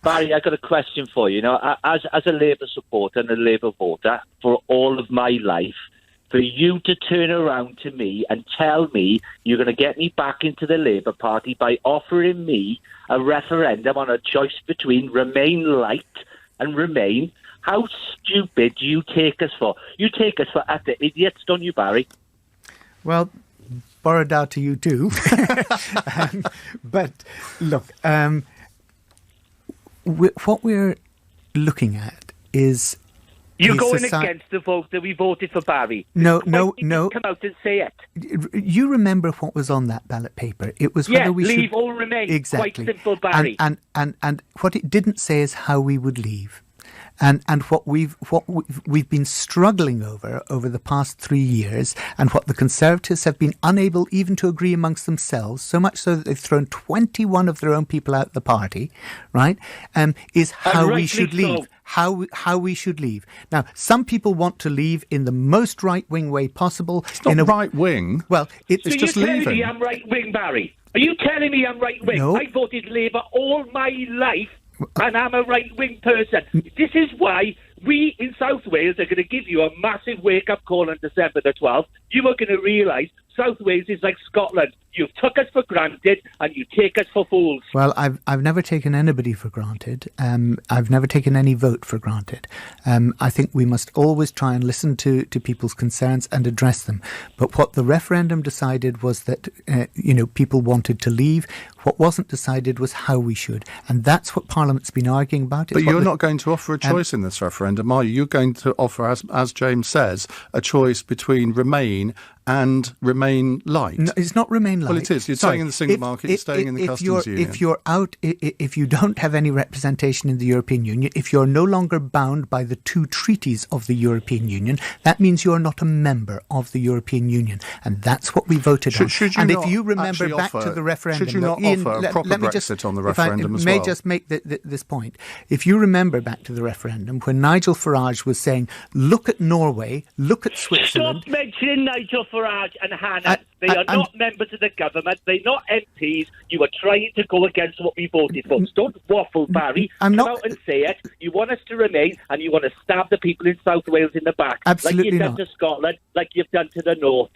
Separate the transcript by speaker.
Speaker 1: Barry, I got a question for you. You know, as a Labour supporter and a Labour voter for all of my life, for you to turn around to me and tell me you're going to get me back into the Labour Party by offering me a referendum on a choice between Remain Light and Remain, how stupid do you take us for? You take us for utter idiots, don't you, Barry?
Speaker 2: Well, borrowed out to you too. But look, what we're looking at is...
Speaker 1: You're going against the vote that we voted for Barry.
Speaker 2: No.
Speaker 1: Come out and say it.
Speaker 2: You remember what was on that ballot paper? It was whether we
Speaker 1: leave
Speaker 2: should...
Speaker 1: or remain.
Speaker 2: Exactly.
Speaker 1: Quite simple, Barry.
Speaker 2: And what it didn't say is how we would leave. And what we've been struggling over the past 3 years, and what the Conservatives have been unable even to agree amongst themselves, so much so that they've thrown 21 of their own people out of the party, right? Is how we should leave. So. How we should leave. Now, some people want to leave in the most right-wing way possible.
Speaker 3: It's not right-wing.
Speaker 2: Well, it's
Speaker 3: just leaving.
Speaker 1: You're telling me I'm right-wing, Barry? Are you telling me I'm right-wing?
Speaker 2: No.
Speaker 1: I voted Labour all my life. And I'm a right-wing person. This is why we in South Wales are going to give you a massive wake-up call on December the 12th. You are going to realise South Wales is like Scotland. You've took us for granted and you take us for fools.
Speaker 2: Well, I've never taken anybody for granted. I've never taken any vote for granted. I think we must always try and listen to people's concerns and address them. But what the referendum decided was that, people wanted to leave. What wasn't decided was how we should. And that's what Parliament's been arguing about.
Speaker 3: But you're not going to offer a choice in this referendum, are you? You're going to offer, as James says, a choice between Remain and Remain Light.
Speaker 2: No, it's not Remain Light.
Speaker 3: Well, it is. You're staying in the single market, you're staying in the customs union.
Speaker 2: If you don't have any representation in the European Union, if you're no longer bound by the 2 treaties of the European Union, that means you're not a member of the European Union. And that's what we voted on.
Speaker 3: And
Speaker 2: if you remember back to the referendum...
Speaker 3: Should you not offer a proper Brexit on the referendum as well?
Speaker 2: I may just make this point. If you remember back to the referendum, when Nigel Farage was saying, look at Norway, look at Switzerland...
Speaker 1: Stop mentioning Nigel Farage and Hannah. They are not members of the government. They're not MPs. You are trying to go against what we voted for. Don't waffle, Barry. Come out and say it. You want us to remain and you want to stab the people in South Wales in the back.
Speaker 2: Absolutely
Speaker 1: like you've done to Scotland, like you've done to the North.